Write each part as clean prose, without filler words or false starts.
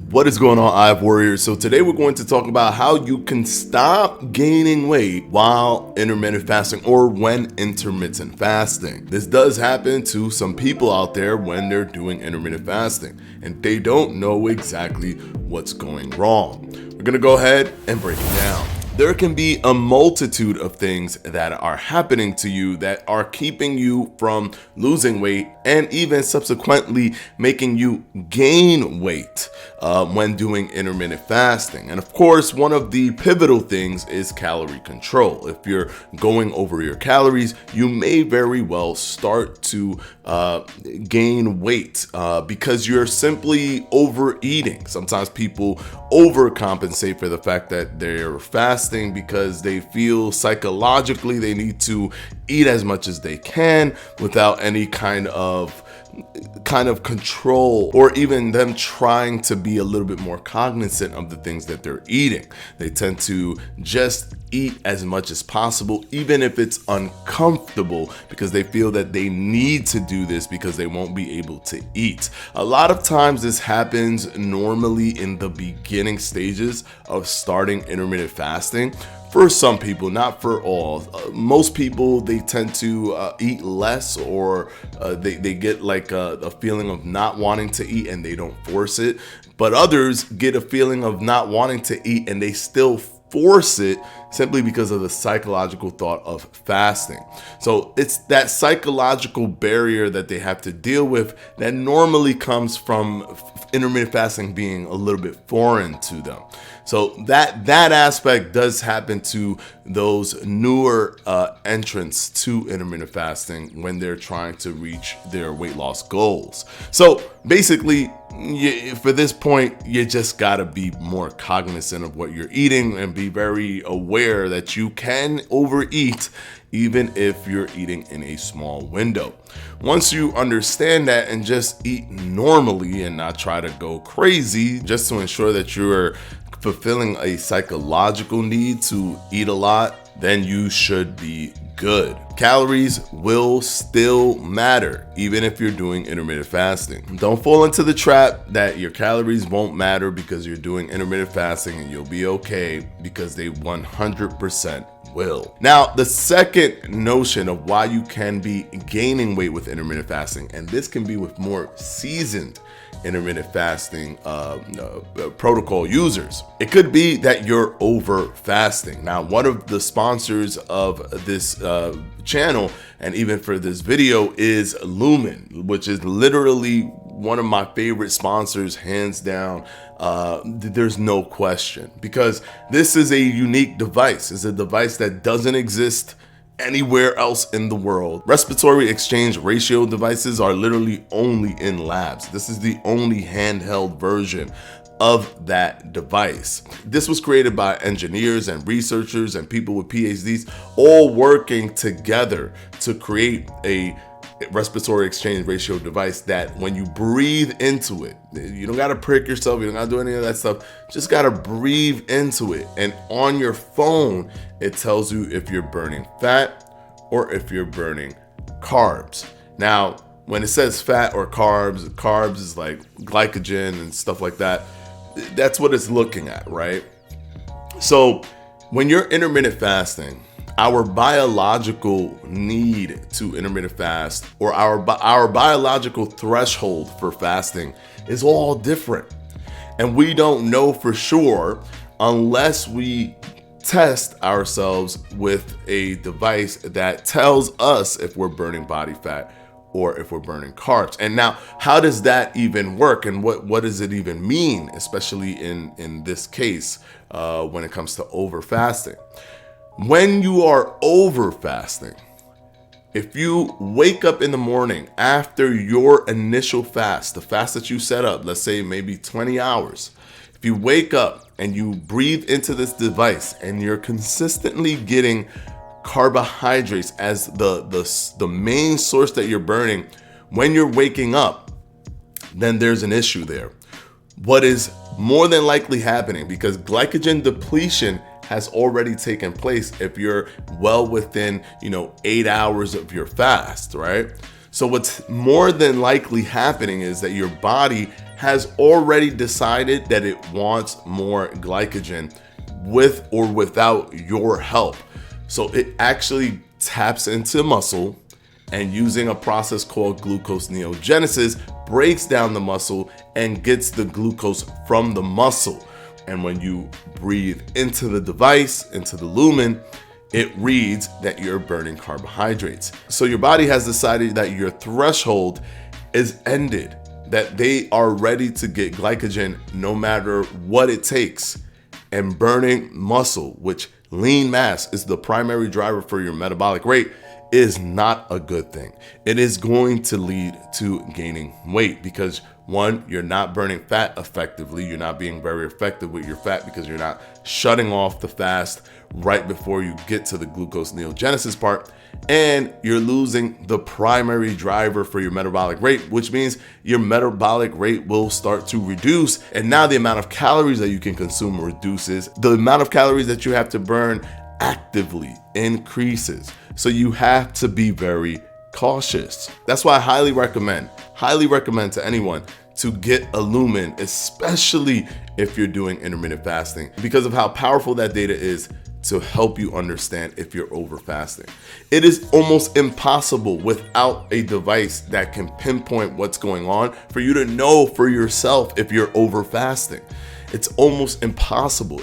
What is going on, IF Warriors? So today we're going to talk about how you can stop gaining weight while intermittent fasting or when intermittent fasting. This does happen to some people out there when they're doing intermittent fasting and they don't know exactly what's going wrong. We're going to go ahead and break it down. There can be a multitude of things that are happening to you that are keeping you from losing weight and even subsequently making you gain weight when doing intermittent fasting. And of course, one of the pivotal things is calorie control. If you're going over your calories, you may very well start to gain weight because you're simply overeating. Sometimes people overcompensate for the fact that they're fasting because they feel psychologically they need to eat as much as they can without any kind of control, or even them trying to be a little bit more cognizant of the things that they're eating. They tend to just eat as much as possible, even if it's uncomfortable, because they feel that they need to do this because they won't be able to eat. A lot of times this happens normally in the beginning stages of starting intermittent fasting. For some people, not for all. Most people, they tend to eat less, or they get like a feeling of not wanting to eat and they don't force it. But others get a feeling of not wanting to eat and they still force it simply because of the psychological thought of fasting. So it's that psychological barrier that they have to deal with that normally comes from intermittent fasting being a little bit foreign to them. So that aspect does happen to those newer entrants to intermittent fasting when they're trying to reach their weight loss goals. So basically, for this point, you just gotta be more cognizant of what you're eating and be very aware that you can overeat even if you're eating in a small window. Once you understand that and just eat normally and not try to go crazy, just to ensure that you're fulfilling a psychological need to eat a lot, then you should be good. Calories will still matter, even if you're doing intermittent fasting. Don't fall into the trap that your calories won't matter because you're doing intermittent fasting and you'll be okay, because they 100% will. Now, the second notion of why you can be gaining weight with intermittent fasting, and this can be with more seasoned intermittent fasting protocol users. It could be that you're over fasting. Now, one of the sponsors of this channel and even for this video is Lumen, which is literally one of my favorite sponsors, hands down. There's no question, because this is a unique device. It's a device that doesn't exist anywhere else in the world. Respiratory exchange ratio devices are literally only in labs. This is the only handheld version of that device. This was created by engineers and researchers and people with PhDs, all working together to create a respiratory exchange ratio device that when you breathe into it, you don't got to prick yourself, you don't got to do any of that stuff, just got to breathe into it. And on your phone, it tells you if you're burning fat or if you're burning carbs. Now, when it says fat or carbs is like glycogen and stuff like that. That's what it's looking at, right? So when you're intermittent fasting, our biological need to intermittent fast, or our biological threshold for fasting, is all different. And we don't know for sure unless we test ourselves with a device that tells us if we're burning body fat or if we're burning carbs. And now, how does that even work? And what does it even mean, especially in this case, when it comes to over fasting? When you are over fasting, if you wake up in the morning after your initial fast, the fast that you set up, let's say maybe 20 hours, if you wake up and you breathe into this device and you're consistently getting carbohydrates as the main source that you're burning when you're waking up, then there's an issue there. What is more than likely happening, because glycogen depletion has already taken place if you're well within 8 hours of your fast, right? So what's more than likely happening is that your body has already decided that it wants more glycogen with or without your help. So it actually taps into muscle, and using a process called glucose neogenesis breaks down the muscle and gets the glucose from the muscle. And when you breathe into the device, into the Lumen, it reads that you're burning carbohydrates. So your body has decided that your threshold is ended, that they are ready to get glycogen no matter what it takes. And burning muscle, which lean mass is the primary driver for your metabolic rate, is not a good thing. It is going to lead to gaining weight because, one, you're not burning fat effectively. You're not being very effective with your fat because you're not shutting off the fast right before you get to the glucose neogenesis part. And you're losing the primary driver for your metabolic rate, which means your metabolic rate will start to reduce. And now the amount of calories that you can consume reduces. The amount of calories that you have to burn actively increases. So you have to be very cautious. That's why I highly recommend to anyone to get a Lumen, especially if you're doing intermittent fasting, because of how powerful that data is to help you understand if you're over fasting. It is almost impossible without a device that can pinpoint what's going on for you to know for yourself if you're over fasting. It's almost impossible.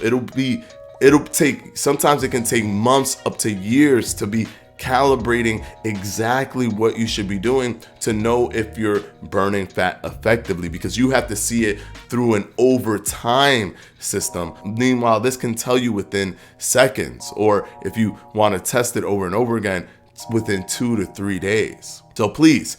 Sometimes it can take months up to years to be calibrating exactly what you should be doing to know if you're burning fat effectively, because you have to see it through an over time system. Meanwhile, this can tell you within seconds, or if you want to test it over and over again, within 2 to 3 days. So please,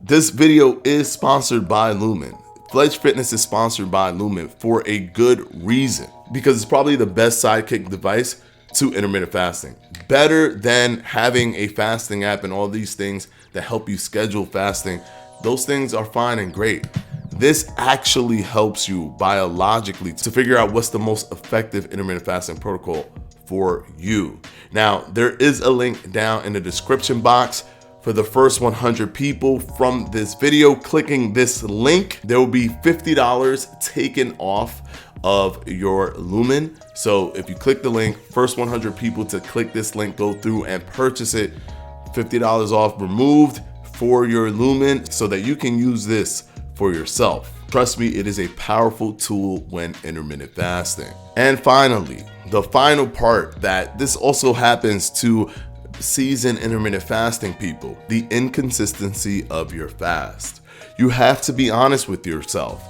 this video is sponsored by Lumen. Fledge Fitness is sponsored by Lumen for a good reason, because it's probably the best sidekick device to intermittent fasting. Better than having a fasting app and all these things that help you schedule fasting. Those things are fine and great. This actually helps you biologically to figure out what's the most effective intermittent fasting protocol for you. Now, there is a link down in the description box. For the first 100 people from this video clicking this link, there will be $50 taken off of your Lumen. So if you click the link, first 100 people to click this link, go through and purchase it, $50 off removed for your Lumen so that you can use this for yourself. Trust me, it is a powerful tool when intermittent fasting. And finally, the final part that this also happens to seasoned intermittent fasting people, the inconsistency of your fast. You have to be honest with yourself.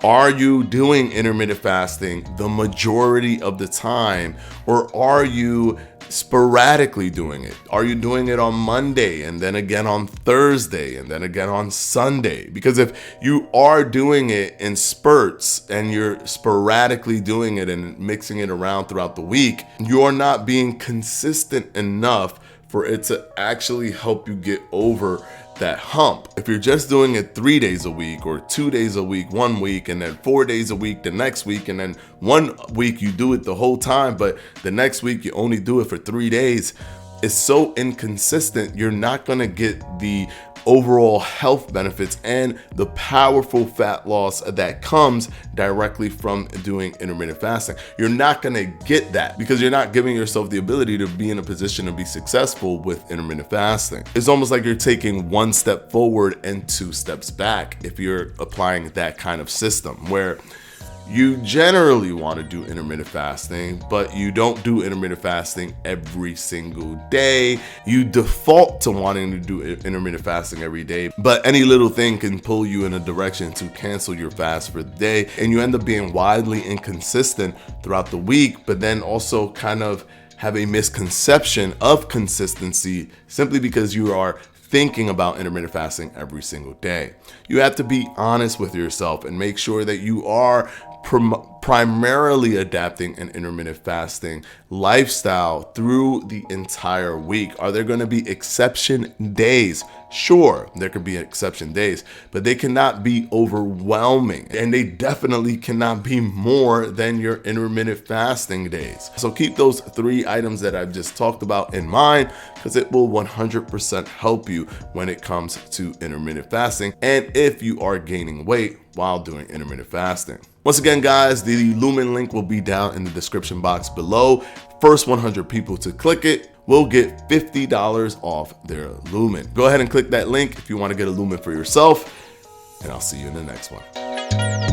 Are you doing intermittent fasting the majority of the time, or are you sporadically doing it? Are you doing it on Monday and then again on Thursday and then again on Sunday? Because if you are doing it in spurts and you're sporadically doing it and mixing it around throughout the week, you are not being consistent enough for it to actually help you get over that hump. If you're just doing it 3 days a week or 2 days a week, 1 week, and then 4 days a week the next week, and then 1 week you do it the whole time, but the next week you only do it for 3 days, it's so inconsistent, you're not gonna get the overall health benefits and the powerful fat loss that comes directly from doing intermittent fasting. You're not going to get that because you're not giving yourself the ability to be in a position to be successful with intermittent fasting. It's almost like you're taking 1 step forward and 2 steps back if you're applying that kind of system where you generally want to do intermittent fasting, but you don't do intermittent fasting every single day. You default to wanting to do intermittent fasting every day, but any little thing can pull you in a direction to cancel your fast for the day. And you end up being wildly inconsistent throughout the week, but then also kind of have a misconception of consistency simply because you are thinking about intermittent fasting every single day. You have to be honest with yourself and make sure that you are primarily adapting an intermittent fasting lifestyle through the entire week. Are there going to be exception days? Sure, there could be exception days, but they cannot be overwhelming, and they definitely cannot be more than your intermittent fasting days. So keep those 3 items that I've just talked about in mind, because it will 100% help you when it comes to intermittent fasting, and if you are gaining weight while doing intermittent fasting. Once again, guys, the Lumen link will be down in the description box below. First 100 people to click it will get $50 off their Lumen. Go ahead and click that link if you want to get a Lumen for yourself, and I'll see you in the next one.